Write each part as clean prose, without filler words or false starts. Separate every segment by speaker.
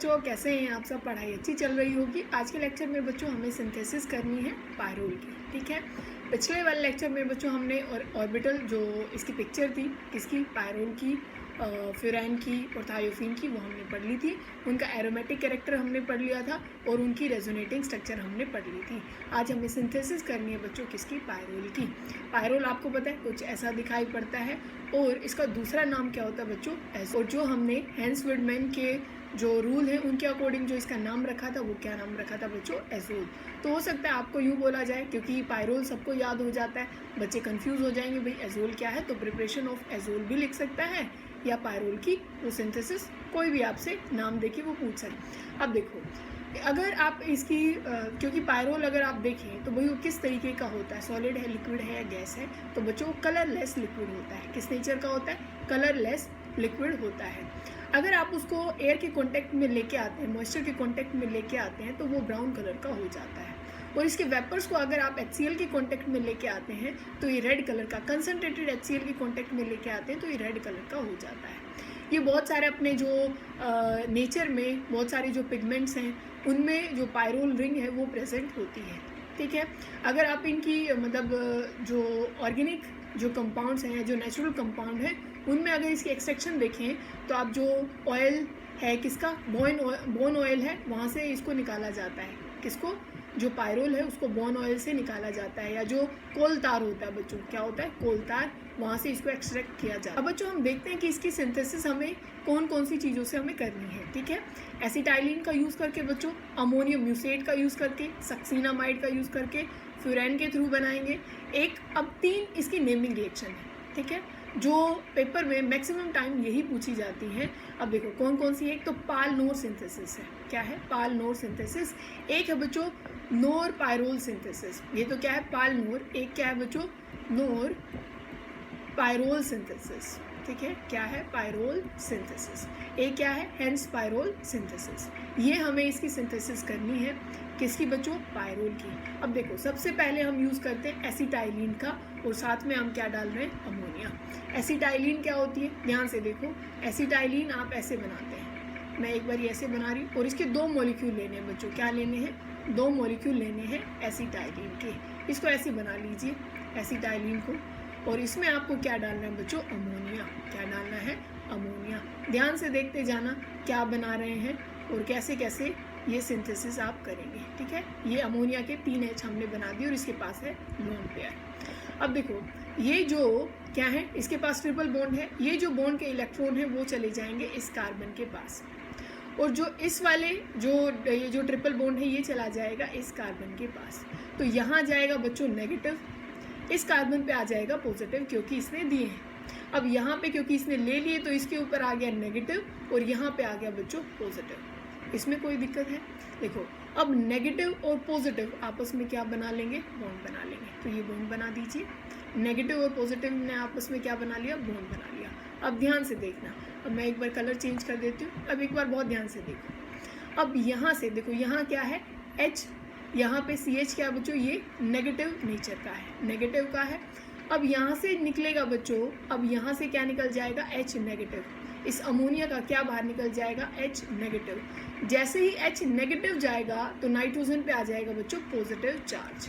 Speaker 1: बच्चों, कैसे हैं आप सब? पढ़ाई अच्छी चल रही होगी। आज के लेक्चर में बच्चों हमें सिंथेसिस करनी है पायरोल की, ठीक है। पिछले वाले लेक्चर में बच्चों हमने ऑर्बिटल जो इसकी पिक्चर थी किसकी, पायरोल की, फ्यूरान की और थायोफिन की, वो हमने पढ़ ली थी। उनका एरोमेटिक कैरेक्टर हमने पढ़ लिया था और उनकी रेजोनेटिंग स्ट्रक्चर हमने पढ़ ली थी। आज हमें सिंथेसिस करनी है बच्चों किसकी, पायरोल की। पायरोल आपको पता है कुछ ऐसा दिखाई पड़ता है और इसका दूसरा नाम क्या होता है बच्चों, एज़ोल। और जो हमने हैंस विडमैन के जो रूल है उनके अकॉर्डिंग जो इसका नाम रखा था वो क्या नाम रखा था बच्चों, एज़ोल। तो हो सकता है आपको यूँ बोला जाए, क्योंकि पायरोल सबको याद हो जाता है, बच्चे कंफ्यूज हो जाएंगे भाई एज़ोल क्या है, तो प्रिपरेशन ऑफ एज़ोल भी लिख सकता है या पायरोल की वो सिंथेसिस, कोई भी आपसे नाम देके वो पूछ सकते। अब देखो, अगर आप इसकी क्योंकि पायरोल अगर आप देखें तो भाई वो किस तरीके का होता है, सॉलिड है, लिक्विड है या गैस है, तो बच्चों कलरलेस लिक्विड होता है। किस नेचर का होता है, कलरलेस लिक्विड होता है। अगर आप उसको एयर के कांटेक्ट में लेके आते हैं, मॉइस्चर के कांटेक्ट में लेके आते हैं, तो वो ब्राउन कलर का हो जाता है। और इसके वेपर्स को अगर आप HCl के कांटेक्ट में लेके आते हैं तो ये रेड कलर का, कंसनट्रेटेड HCl के कांटेक्ट में लेके आते हैं तो ये रेड कलर का हो जाता है। ये बहुत सारे अपने जो नेचर में बहुत सारे जो पिगमेंट्स हैं उनमें जो पायरोल रिंग है वो प्रेजेंट होती है, ठीक है। अगर आप इनकी मतलब जो ऑर्गेनिक जो कंपाउंड्स हैं, जो नेचुरल कंपाउंड है, उनमें अगर इसकी एक्सट्रैक्शन देखें तो आप जो ऑयल है किसका, बोन ऑयल है, वहाँ से इसको निकाला जाता है। किसको, जो पायरोल है उसको बोन ऑयल से निकाला जाता है। या जो कोल तार होता है बच्चों, क्या होता है, कोल तार, वहाँ से इसको एक्सट्रैक्ट किया जाता है। अब बच्चों हम देखते हैं कि इसकी सिंथेसिस हमें कौन कौन सी चीज़ों से हमें करनी है, ठीक है। एसिटाइलिन का यूज़ करके बच्चों, अमोनियम म्यूसेट का यूज़ करके, सक्सीनामाइड का यूज़ करके, फ्यूरान के थ्रू बनाएंगे। अब 3 इसकी नेमिंग रिएक्शन है, ठीक है, जो पेपर में मैक्सिमम टाइम यही पूछी जाती है। अब देखो कौन कौन सी है। एक तो पाल नोर सिंथेसिस है, क्या है, पाल नोर सिंथेसिस। एक है बच्चों नोर पायरोल सिंथेसिस, ये तो क्या है, पाल नोर। एक क्या है बच्चों, नोर पायरोल सिंथेसिस, ठीक है, क्या है, पायरोल सिंथेसिस। एक क्या है, हैंस पायरोल सिंथेसिस। ये हमें इसकी सिंथेसिस करनी है किसकी बच्चों, पायरोल की। अब देखो सबसे पहले हम यूज़ करते हैं एसिटाइलिन का और साथ में हम क्या डाल रहे हैं, अमोनिया। एसिटाइलिन क्या होती है, ध्यान से देखो, एसिटाइलिन आप ऐसे बनाते हैं, मैं एक बार ये ऐसे बना रही हूँ, और इसके 2 मॉलिक्यूल लेने हैं बच्चों, क्या लेने हैं, 2 मॉलिक्यूल लेने हैं एसिटाइलिन के। इसको ऐसे बना लीजिए एसिटाइलिन को, और इसमें आपको क्या डालना है बच्चों, अमोनिया। क्या डालना है, अमोनिया। ध्यान से देखते जाना क्या बना रहे हैं और कैसे कैसे ये सिंथेसिस आप करेंगे, ठीक है। ये अमोनिया के 3 H हमने बना दिए और इसके पास है लोन पेयर। अब देखो ये जो क्या है, इसके पास ट्रिपल बॉन्ड है, ये जो बॉन्ड के इलेक्ट्रॉन है वो चले जाएंगे इस कार्बन के पास, और जो इस वाले ये जो ट्रिपल बॉन्ड है ये चला जाएगा इस कार्बन के पास। तो यहाँ जाएगा बच्चों नेगेटिव, इस कार्बन पे आ जाएगा पॉजिटिव क्योंकि इसने दिए हैं। अब यहाँ पे क्योंकि इसने ले लिए तो इसके ऊपर आ गया नेगेटिव और यहाँ पे आ गया बच्चों पॉजिटिव। इसमें कोई दिक्कत है, देखो अब नेगेटिव और पॉजिटिव आपस में क्या बना लेंगे, बॉन्ड बना लेंगे। तो ये बॉन्ड बना दीजिए, नेगेटिव और पॉजिटिव ने आपस में क्या बना लिया, बॉन्ड बना लिया। अब ध्यान से देखना, अब मैं एक बार कलर चेंज कर देती हूँ, अब एक बार बहुत ध्यान से देखो। अब यहाँ से देखो, यहाँ क्या है, H, यहाँ पे CH क्या बच्चों, ये नेगेटिव नेचर का है, नेगेटिव का है। अब यहाँ से निकलेगा बच्चों, अब यहाँ से क्या निकल जाएगा, H नेगेटिव। इस अमोनिया का क्या बाहर निकल जाएगा, H नेगेटिव। जैसे ही H नेगेटिव जाएगा तो नाइट्रोजन पे आ जाएगा बच्चों पॉजिटिव चार्ज,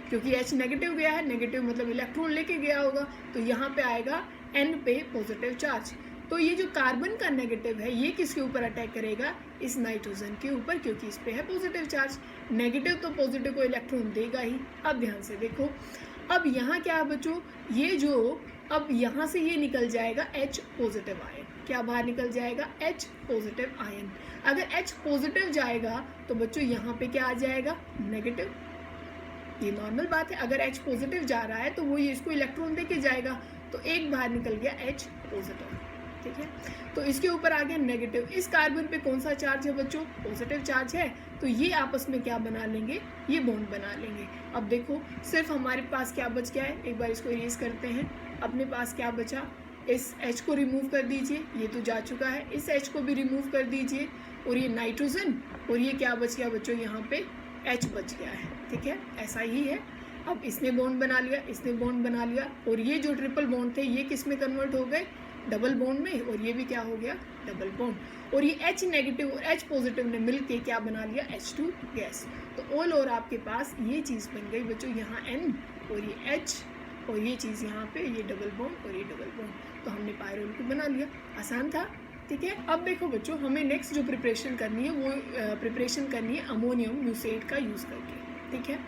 Speaker 1: क्योंकि H नेगेटिव गया है, नेगेटिव मतलब इलेक्ट्रॉन लेके गया होगा, तो यहाँ पे आएगा N पे पॉजिटिव चार्ज। तो ये जो कार्बन का नेगेटिव है ये किसके ऊपर अटैक करेगा, इस नाइट्रोजन के ऊपर, क्योंकि इस पे है पॉजिटिव चार्ज। नेगेटिव तो पॉजिटिव को इलेक्ट्रॉन देगा ही। अब ध्यान से देखो, अब यहाँ क्या है बच्चों, ये जो अब यहाँ से ये निकल जाएगा H पॉजिटिव आयन, क्या बाहर निकल जाएगा, H पॉजिटिव आयन। अगर H पॉजिटिव जाएगा तो बच्चों यहाँ पे क्या आ जाएगा, नेगेटिव। ये नॉर्मल बात है, अगर H पॉजिटिव जा रहा है तो वो ये इसको इलेक्ट्रॉन दे के जाएगा, तो एक बाहर निकल गया H पॉजिटिव, ठीक है। तो इसके ऊपर आ गया नेगेटिव। इस कार्बन पे कौन सा चार्ज है बच्चों, पॉजिटिव चार्ज है, तो ये आपस में क्या बना लेंगे, ये बॉन्ड बना लेंगे। अब देखो सिर्फ हमारे पास क्या बच गया है, एक बार इसको इरेज करते हैं। अपने पास क्या बचा, इस H को रिमूव कर दीजिए, ये तो जा चुका है, इस H को भी रिमूव कर दीजिए, और ये नाइट्रोजन, और ये क्या बच गया बच्चों, यहाँ पे H बच गया है, ठीक है, ऐसा ही है। अब इसने बॉन्ड बना लिया, इसने बॉन्ड बना लिया, और ये जो ट्रिपल बॉन्ड थे ये किस में कन्वर्ट हो गए, डबल बॉन्ड में, और ये भी क्या हो गया, डबल बॉन्ड। और ये H नेगेटिव और H पॉजिटिव ने मिलके क्या बना लिया, H2 गैस। तो ऑल और आपके पास ये चीज़ बन गई बच्चों, यहाँ N और ये H और ये चीज़ यहाँ पे ये डबल बॉन्ड और ये डबल बॉन्ड। तो हमने पायरोल को बना लिया, आसान था, ठीक है। अब देखो बच्चों, हमें नेक्स्ट जो प्रिपरेशन करनी है वो प्रिपरेशन करनी है अमोनियम म्यूसेट का यूज़ करके, ठीक है।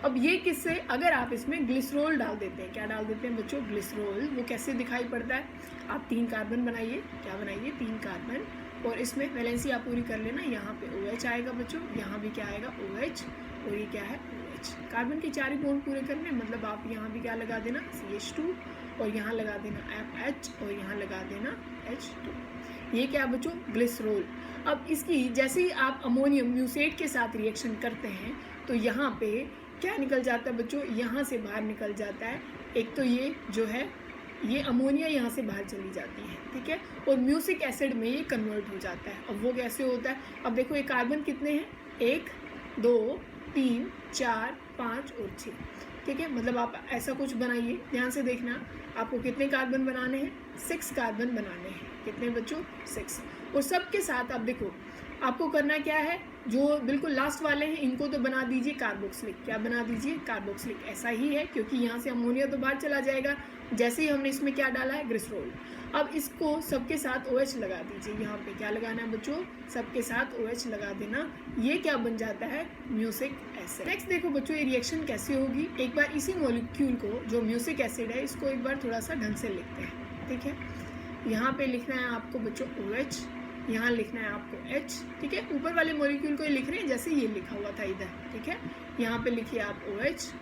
Speaker 1: अब ये किससे, अगर आप इसमें ग्लिसरॉल डाल देते हैं, क्या डाल देते हैं बच्चों, ग्लिसरॉल, वो कैसे दिखाई पड़ता है, आप 3 कार्बन बनाइए, क्या बनाइए, 3 कार्बन, और इसमें वैलेंसी आप पूरी कर लेना। यहाँ पे OH आएगा बच्चों, यहाँ भी क्या आएगा, OH, और ये क्या है, OH। कार्बन के 4 ही बॉन्ड पूरे करने, मतलब आप यहाँ भी क्या लगा देना, CH2, और यहाँ लगा देना FH, और यहाँ लगा देना H2। ये क्या बच्चों, ग्लिसरॉल। अब इसकी जैसे ही आप अमोनियम म्यूसेट के साथ रिएक्शन करते हैं तो यहाँ पे क्या निकल जाता है बच्चों, यहाँ से बाहर निकल जाता है। एक तो ये जो है ये अमोनिया यहाँ से बाहर चली जाती है, ठीक है, और म्यूसिक एसिड में ये कन्वर्ट हो जाता है। अब वो कैसे होता है, अब देखो ये कार्बन कितने हैं, 1 2 3 4 5 और 6, ठीक है। मतलब आप ऐसा कुछ बनाइए, ध्यान से देखना, आपको कितने कार्बन बनाने हैं, 6 कार्बन बनाने हैं। कितने बच्चों, 6। और सबके साथ आप देखो आपको करना क्या है, जो बिल्कुल लास्ट वाले हैं इनको तो बना दीजिए कार्बोक्सिलिक। क्या बना दीजिए, कार्बोक्सिलिक। ऐसा ही है क्योंकि यहाँ से अमोनिया तो बाहर चला जाएगा जैसे ही हमने इसमें क्या डाला है, ग्लिसरॉल। अब इसको सबके साथ OH लगा दीजिए। यहाँ पे क्या लगाना है बच्चों, सबके साथ OH लगा देना। ये क्या बन जाता है, म्यूसिक एसिड। नेक्स्ट देखो बच्चों ये रिएक्शन कैसे होगी। एक बार इसी मॉलिक्यूल को जो म्यूसिक एसिड है इसको एक बार थोड़ा सा ढंग से लिखते हैं, ठीक है। यहाँ पे लिखना है आपको बच्चों OH, यहाँ लिखना है आपको H, ठीक है। ऊपर वाले मॉलिक्यूल को ही लिख रहे हैं जैसे ये लिखा हुआ था इधर, ठीक है। यहाँ पे लिखिए आप OH,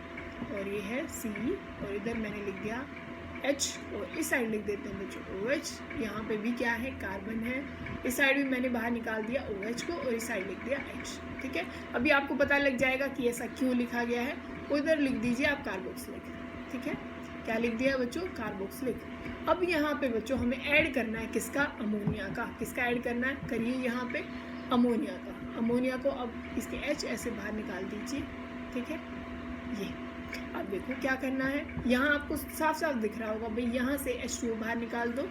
Speaker 1: और ये है C, और इधर मैंने लिख दिया H, और इस साइड लिख देते हैं बच्चों OH। यहाँ पे भी क्या है, कार्बन है। इस साइड भी मैंने बाहर निकाल दिया OH को, और इस साइड लिख दिया H, ठीक है। अभी आपको पता लग जाएगा कि ऐसा क्यों लिखा गया है। उधर लिख दीजिए आप कार्बोक्सिलिक, ठीक है। क्या लिख दिया बच्चों, कार्बोक्सिलिक। अब यहाँ पे बच्चों हमें ऐड करना है किसका, अमोनिया का। किसका ऐड करना है, करिए यहाँ पे अमोनिया का। अमोनिया को अब इसके H ऐसे बाहर निकाल दीजिए, ठीक है। ये अब देखो क्या करना है, यहाँ आपको साफ साफ दिख रहा होगा भाई, यहाँ से H2O बाहर निकाल दो,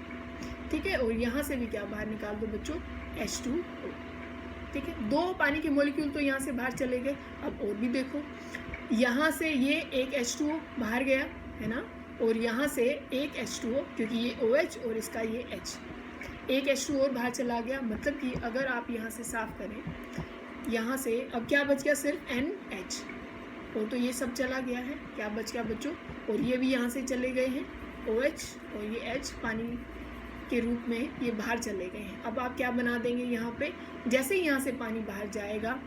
Speaker 1: ठीक है, और यहाँ से भी क्या बाहर निकाल दो बच्चों, H2O, ठीक है। 2 पानी के मॉलिक्यूल तो यहाँ से बाहर चले गए। अब और भी देखो, यहाँ से ये एक H2O बाहर गया है ना, और यहाँ से एक H2O, क्योंकि ये OH और इसका ये H, एक H2O और बाहर चला गया। मतलब कि अगर आप यहाँ से साफ करें, यहाँ से अब क्या बच गया, सिर्फ NH, और तो ये सब चला गया है। क्या बच गया बच्चों, और ये भी यहाँ से चले गए हैं OH, और ये H पानी के रूप में ये बाहर चले गए हैं। अब आप क्या बना देंगे यहाँ पे, जैसे ही यहाँ से पानी बाहर जाएगा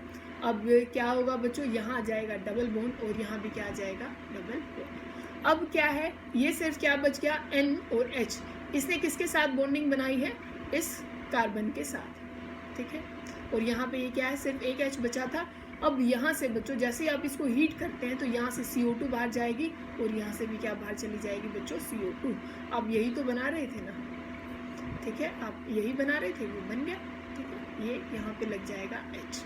Speaker 1: अब क्या होगा बच्चों, यहाँ आ जाएगा डबल बॉन्ड, और यहाँ भी क्या आ जाएगा, डबल बॉन्ड। अब क्या है, ये सिर्फ क्या बच गया, N और H। इसने किसके साथ बॉन्डिंग बनाई है, इस कार्बन के साथ, ठीक है। और यहाँ पे ये क्या है, सिर्फ एक H बचा था। अब यहाँ से बच्चों जैसे ही आप इसको हीट करते हैं तो यहाँ से CO2 बाहर जाएगी, और यहाँ से भी क्या बाहर चली जाएगी बच्चों, CO2। आप यही तो बना रहे थे ना, ठीक है, आप यही बना रहे थे, वो बन गया, ठीक है। ये यहाँ पे लग जाएगा H,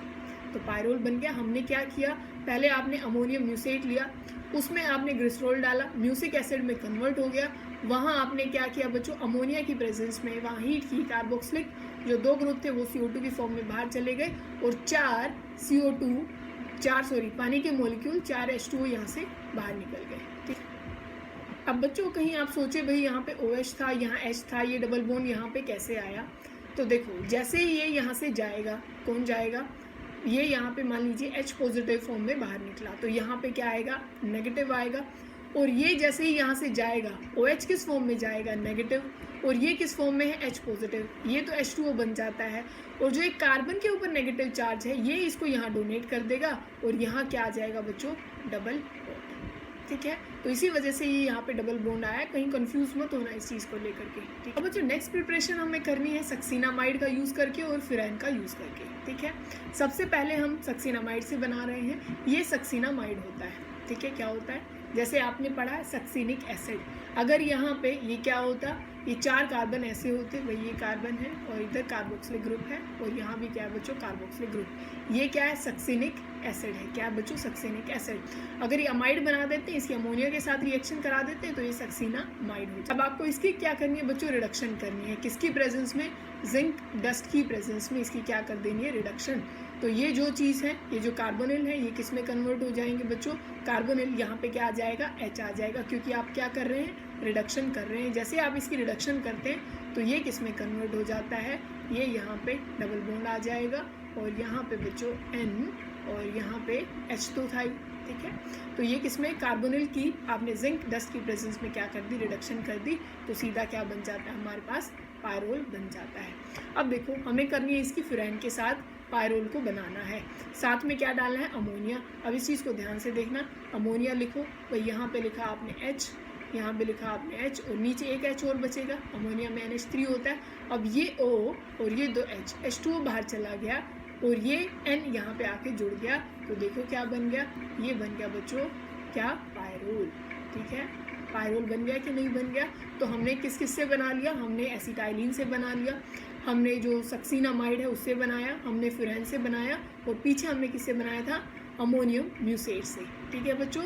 Speaker 1: तो पायरोल बन गया। हमने क्या किया, पहले आपने अमोनियम म्यूसेट लिया, उसमें आपने ग्लिसरॉल डाला, म्यूसिक एसिड में कन्वर्ट हो गया। वहाँ आपने क्या किया बच्चों, अमोनिया की प्रेजेंस में वहाँ हीट की, कार्बोक्सिलिक जो 2 ग्रुप थे वो CO2 की फॉर्म में बाहर चले गए, और 4 पानी के मॉलिक्यूल 4 H2O यहाँ से बाहर निकल गए, ठीक। अब बच्चों कहीं आप सोचे भाई यहाँ पे OH था, यहाँ H था, ये डबल बॉन्ड यहाँ पे कैसे आया। तो देखो जैसे ही ये यहाँ से जाएगा, कौन जाएगा, ये यहाँ पे मान लीजिए H पॉजिटिव फॉर्म में बाहर निकला, तो यहाँ पे क्या आएगा, नेगेटिव आएगा। और ये जैसे ही यहाँ से जाएगा, OH किस फॉर्म में जाएगा, नेगेटिव, और ये किस फॉर्म में है, H पॉजिटिव, ये तो H2O बन जाता है। और जो एक कार्बन के ऊपर नेगेटिव चार्ज है ये इसको यहाँ डोनेट कर देगा, और यहाँ क्या आ जाएगा बच्चों, डबल बॉन्ड, ठीक है। तो इसी वजह से ये यहाँ पे डबल बॉन्ड आया, कहीं कंफ्यूज मत होना इस चीज़ को लेकर के, ठीक है। अब बच्चों नेक्स्ट प्रिपरेशन हमें करनी है सक्सीनामाइड का यूज़ करके और फिराइन का यूज़ करके, ठीक है। सबसे पहले हम सक्सीनामाइड से बना रहे हैं। ये सक्सीनामाइड होता है, ठीक है। क्या होता है, जैसे आपने पढ़ा है सक्सिनिक एसिड, अगर यहाँ पे ये क्या होता, ये 4 कार्बन ऐसे होते, भाई ये कार्बन है और इधर कार्बोक्सिलिक ग्रुप है और यहाँ भी क्या है बच्चों, कार्बोक्सिलिक ग्रुप, ये क्या है, सक्सिनिक एसिड है। क्या बच्चों, सक्सिनिक एसिड। अगर ये अमाइड बना देते हैं, इसकी अमोनिया के साथ रिएक्शन करा देते हैं तो ये सक्सिनामाइड हो जाता है। अब आपको इसकी क्या करनी है बच्चों, रिडक्शन करनी है। किसकी प्रेजेंस में, जिंक डस्ट की प्रेजेंस में इसकी क्या कर देनी है, रिडक्शन। तो ये जो चीज़ है, ये जो कार्बोनिल है, ये किस में कन्वर्ट हो जाएंगे बच्चों, कार्बोनिल, यहाँ पे क्या आ जाएगा, H आ जाएगा, क्योंकि आप क्या कर रहे हैं, रिडक्शन कर रहे हैं। जैसे आप इसकी रिडक्शन करते हैं तो ये किस में कन्वर्ट हो जाता है, ये यहाँ पे डबल बॉन्ड आ जाएगा और यहाँ पे बच्चों N और यहाँ पे H तो था ही, ठीक है। तो ये किसमें, कार्बोनिल की आपने जिंक डस्ट की प्रेजेंस में क्या कर दी, रिडक्शन कर दी, तो सीधा क्या बन जाता है हमारे पास, पायरोल बन जाता है। अब देखो हमें करनी है इसकी फ्यूरान के साथ पायरोल को बनाना है, साथ में क्या डालना है, अमोनिया। अब इस चीज़ को ध्यान से देखना, अमोनिया लिखो, भाई यहाँ पे लिखा आपने H, यहाँ पे लिखा आपने H और नीचे एक H और बचेगा, अमोनिया में NH3 होता है। अब ये O और ये 2 H, H2O बाहर चला गया और ये N यहाँ पे आके जुड़ गया, तो देखो क्या बन गया, ये बन गया बच्चों क्या, पायरोल, ठीक है। पायरोल बन गया कि नहीं बन गया। तो हमने किस से बना लिया, हमने एसिटाइलिन से बना लिया, हमने जो सक्सिनामाइड है उससे बनाया, हमने फ्यूरान से बनाया और पीछे हमने किससे बनाया था, अमोनियम म्यूसेट से, ठीक है बच्चों।